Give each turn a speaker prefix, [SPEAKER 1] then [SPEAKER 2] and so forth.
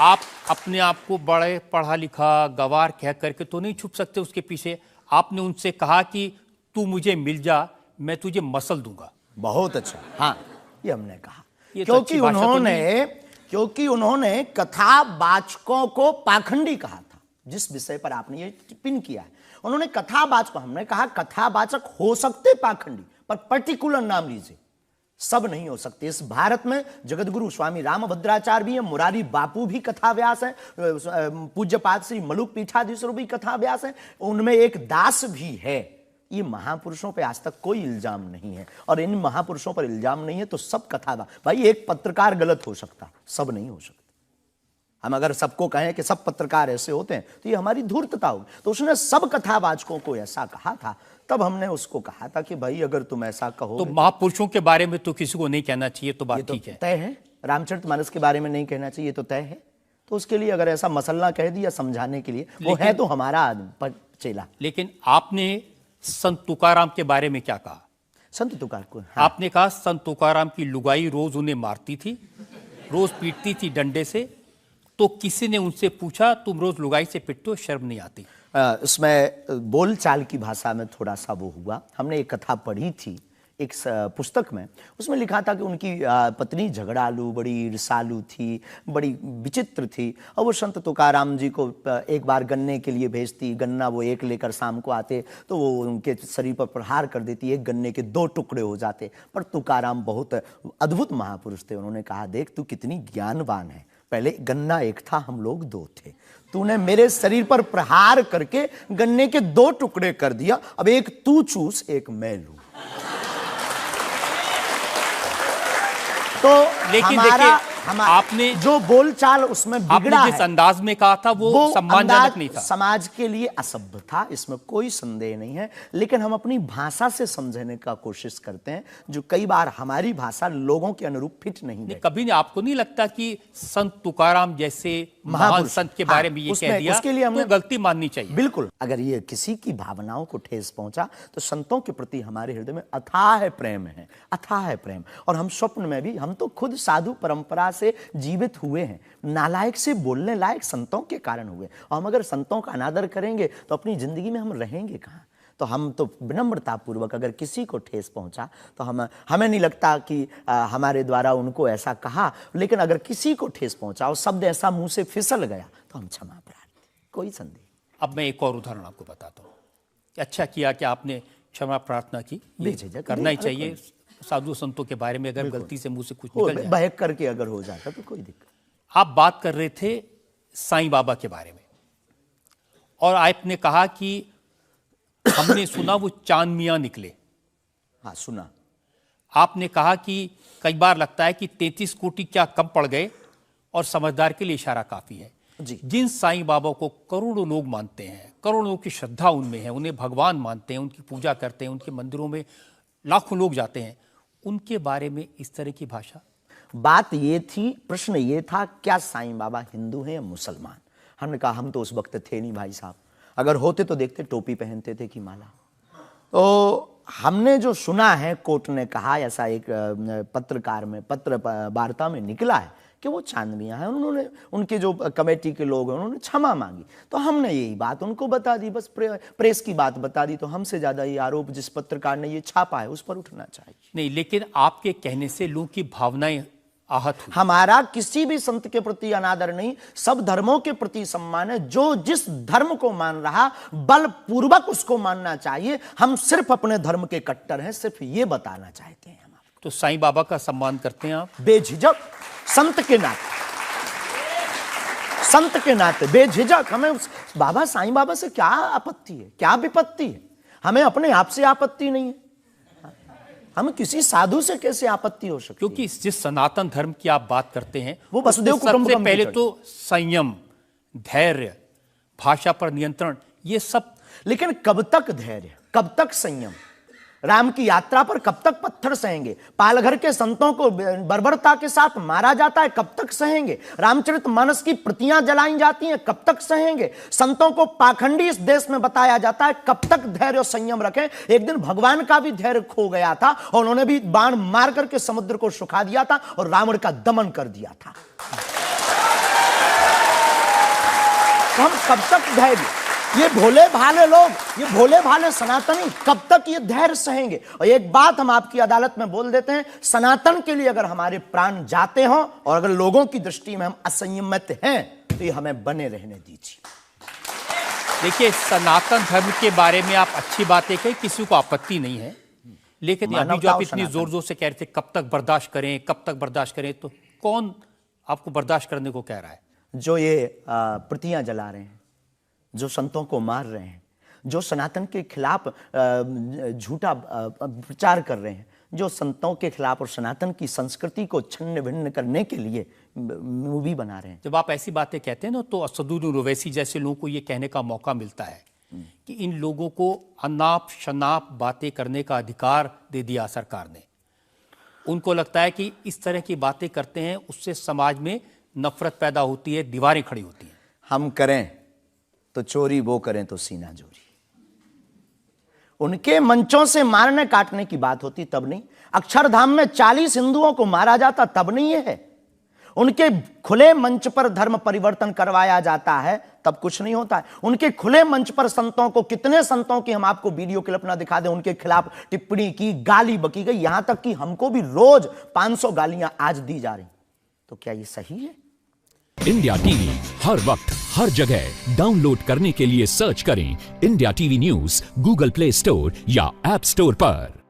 [SPEAKER 1] आप अपने आप को बड़े पढ़ा लिखा गवार कह करके तो नहीं छुप सकते उसके पीछे। आपने उनसे कहा कि तू मुझे मिल जा, मैं तुझे मसल दूंगा।
[SPEAKER 2] बहुत अच्छा, हाँ ये हमने कहा
[SPEAKER 1] क्योंकि
[SPEAKER 2] उन्होंने कथावाचकों को पाखंडी कहा था। जिस विषय पर आपने ये टिप्पणी किया है, उन्होंने कथावाचक, हमने कहा कथावाचक हो सकते पाखंडी, पर पर्टिकुलर नाम लीजिए, सब नहीं हो सकते। इस भारत में जगतगुरु स्वामी रामभद्राचार्य भी है, मुरारी बापू भी कथाव्यास है, पूज्यपाद श्री मलुक पीठाधीश्वर भी कथाव्यास है, उनमें एक दास भी है। ये महापुरुषों पे आज तक कोई इल्जाम नहीं है, और इन महापुरुषों पर इल्जाम नहीं है तो सब कथावाचक। भाई एक पत्रकार गलत हो सकता, सब नहीं हो सकता। हम अगर सबको कहें कि सब पत्रकार ऐसे होते हैं तो ये हमारी धूर्तता होगी। तो उसने सब कथावाचकों को ऐसा कहा था, तब हमने उसको कहा था कि भाई अगर तुम ऐसा कहो
[SPEAKER 1] तो महापुरुषों के बारे में तो किसी को नहीं कहना चाहिए, तो बात ठीक है,
[SPEAKER 2] तय है। रामचरितमानस के बारे में नहीं कहना चाहिए तो तय है। तो उसके लिए अगर ऐसा मसला कह दिया समझाने के लिए, वो है तो हमारा चेला।
[SPEAKER 1] लेकिन आपने संत तुकाराम के बारे में क्या कहा?
[SPEAKER 2] संत तुकार को हाँ।
[SPEAKER 1] आपने कहा संत तुकाराम की लुगाई रोज उन्हें मारती थी, रोज पीटती थी डंडे से। तो किसी ने उनसे पूछा तुम रोज लुगाई से पिटते हो, शर्म नहीं आती?
[SPEAKER 2] इसमें बोलचाल की भाषा में थोड़ा सा वो हुआ। हमने एक कथा पढ़ी थी एक पुस्तक में, उसमें लिखा था कि उनकी पत्नी झगड़ालू, बड़ी ईर्षालु थी, बड़ी विचित्र थी, और वो संत तुकाराम जी को एक बार गन्ने के लिए भेजती, गन्ना वो एक लेकर शाम को आते तो वो उनके शरीर पर प्रहार कर देती, एक गन्ने के 2 टुकड़े हो जाते। पर तुकाराम बहुत अद्भुत महापुरुष थे, उन्होंने कहा देख तू कितनी ज्ञानवान है, पहले गन्ना एक था हम लोग 2 थे, तूने मेरे शरीर पर प्रहार करके गन्ने के 2 टुकड़े कर दिया, अब एक तू चूस एक मैं लूं। तो
[SPEAKER 1] लेकिन आपने
[SPEAKER 2] जो बोलचाल उसमें बिगड़ा है,
[SPEAKER 1] जिस अंदाज में कहा था वो सम्मानजनक नहीं था,
[SPEAKER 2] समाज के लिए असभ्य था, इसमें कोई संदेह नहीं है। लेकिन हम अपनी भाषा से समझने का कोशिश करते हैं, जो कई बार हमारी भाषा लोगों के अनुरूप फिट नहीं है।
[SPEAKER 1] कभी आपको नहीं लगता कि संत तुकाराम जैसे महान संत के बारे में ये कह दिया, उसके लिए हमें गलती माननी चाहिए?
[SPEAKER 2] बिल्कुल, अगर ये किसी की भावनाओं को ठेस पहुंचा तो संतों के प्रति हमारे हृदय में अथाह प्रेम है, अथाह प्रेम। और हम स्वप्न में भी, हम तो खुद साधु परंपरा से जीवित हुए हैं, नालायक से बोलने लायक संतों के कारण हुए, और हम अगर संतों का अनादर करेंगे तो अपनी जिंदगी में हम रहेंगे कहां? तो हम तो विनम्रता पूर्वक अगर किसी को ठेस पहुंचा तो हमें नहीं लगता कि हमारे द्वारा उनको ऐसा कहा, लेकिन अगर किसी को ठेस पहुंचा और शब्द ऐसा मुंह से फिसल गया तो हम क्षमा प्रार्थी, कोई संदेह।
[SPEAKER 1] अब मैं एक और उदाहरण आपको बताता हूँ। अच्छा किया कि आपने क्षमा प्रार्थना की, करना ही चाहिए साधु संतों के बारे में, अगर गलती से मुंह से कुछ निकल जाए,
[SPEAKER 2] बहक करके अगर हो जाता तो कोई दिक्कत।
[SPEAKER 1] आप बात कर रहे थे साईं बाबा के बारे में, और आपने कहा कि हमने सुना वो चांद मियां निकले।
[SPEAKER 2] हाँ सुना।
[SPEAKER 1] आपने कहा कि कई बार लगता है कि 33 कोटि क्या कम पड़ गए, और समझदार के लिए इशारा काफी है
[SPEAKER 2] जी।
[SPEAKER 1] जिन साईं बाबा को करोड़ों लोग मानते हैं, करोड़ों लोग की श्रद्धा उनमें है, उन्हें भगवान मानते हैं, उनकी पूजा करते हैं, उनके मंदिरों में लाखों लोग जाते हैं, उनके बारे में इस तरह की भाषा?
[SPEAKER 2] बात ये थी, प्रश्न ये था क्या साईं बाबा हिंदू हैं या मुसलमान? हमने कहा हम तो उस वक्त थे नहीं भाई साहब, अगर होते तो देखते टोपी पहनते थे कि माला। तो हमने जो सुना है, कोर्ट ने कहा, ऐसा एक पत्रकार में पत्र वार्ता में निकला है कि वो चांद मियां है। उन्होंने, उनके जो कमेटी के लोग हैं, उन्होंने क्षमा मांगी, तो हमने यही बात उनको बता दी, बस प्रेस की बात बता दी। तो हमसे ज्यादा ये आरोप जिस पत्रकार ने ये छापा है उस पर उठना चाहिए।
[SPEAKER 1] नहीं, लेकिन आपके कहने से लोगों की भावनाएं आहत हुई।
[SPEAKER 2] हमारा किसी भी संत के प्रति अनादर नहीं, सब धर्मों के प्रति सम्मान है। जो जिस धर्म को मान रहा बलपूर्वक उसको मानना चाहिए। हम सिर्फ अपने धर्म के कट्टर हैं, सिर्फ ये बताना चाहते हैं हम आपको।
[SPEAKER 1] तो साईं बाबा का सम्मान करते हैं आप?
[SPEAKER 2] बेझिझक, संत के नाते, संत के नाते बेझिझक। हमें बाबा साईं बाबा से क्या आपत्ति है, क्या विपत्ति है? हमें अपने आप से आपत्ति नहीं है, हमें किसी साधु से कैसे आपत्ति हो सकती?
[SPEAKER 1] क्योंकि जिस सनातन धर्म की आप बात करते हैं
[SPEAKER 2] वो वसुदेव कुटुंबकम,
[SPEAKER 1] सबसे पहले तो संयम, धैर्य, भाषा पर नियंत्रण, ये सब।
[SPEAKER 2] लेकिन कब तक धैर्य, कब तक संयम? राम की यात्रा पर कब तक पत्थर सहेंगे? पालघर के संतों को बर्बरता के साथ मारा जाता है, कब तक सहेंगे? रामचरितमानस की प्रतियां जलाई जाती हैं, कब तक सहेंगे? संतों को पाखंडी इस देश में बताया जाता है, कब तक धैर्य और संयम रखें? एक दिन भगवान का भी धैर्य खो गया था और उन्होंने भी बाण मार करके समुद्र को सुखा दिया था और रावण का दमन कर दिया था। तो हम कब तक धैर्य, ये भोले भाले लोग, ये भोले भाले सनातनी कब तक ये धैर्य सहेंगे? और एक बात हम आपकी अदालत में बोल देते हैं, सनातन के लिए अगर हमारे प्राण जाते हों और अगर लोगों की दृष्टि में हम असंयमित हैं तो ये हमें बने रहने दीजिए।
[SPEAKER 1] देखिए, सनातन धर्म के बारे में आप अच्छी बातें कही, किसी को आपत्ति नहीं है, लेकिन अभी जो आप इतनी जोर जोर से कह रहे थे कब तक बर्दाश्त करें, कब तक बर्दाश्त करें, तो कौन आपको बर्दाश्त करने को कह रहा है?
[SPEAKER 2] जो ये प्रतियां जला रहे हैं, जो संतों को मार रहे हैं, जो सनातन के खिलाफ झूठा प्रचार कर रहे हैं, जो संतों के खिलाफ और सनातन की संस्कृति को छिन्न भिन्न करने के लिए मूवी बना रहे हैं।
[SPEAKER 1] जब आप ऐसी बातें कहते हैं ना, तो असदुद्दीन ओवैसी जैसे लोगों को ये कहने का मौका मिलता है कि इन लोगों को अनाप शनाप बातें करने का अधिकार दे दिया सरकार ने। उनको लगता है कि इस तरह की बातें करते हैं उससे समाज में नफरत पैदा होती है, दीवारें खड़ी होती हैं।
[SPEAKER 2] हम करें तो चोरी, वो करें तो सीना जोरी। उनके मंचों से मारने काटने की बात होती तब नहीं, अक्षरधाम में 40 हिंदुओं को मारा जाता तब नहीं है, उनके खुले मंच पर धर्म परिवर्तन करवाया जाता है तब कुछ नहीं होता है। उनके खुले मंच पर संतों को, कितने संतों की हम आपको वीडियो क्लिप ना दिखा दें, उनके खिलाफ टिप्पणी की, गाली बकी गई, यहां तक कि हमको भी रोज 500 गालियां आज दी जा रही। तो क्या ये सही है?
[SPEAKER 3] इंडिया टीवी हर वक्त हर जगह डाउनलोड करने के लिए सर्च करें India TV news Google play store या ऐप स्टोर पर।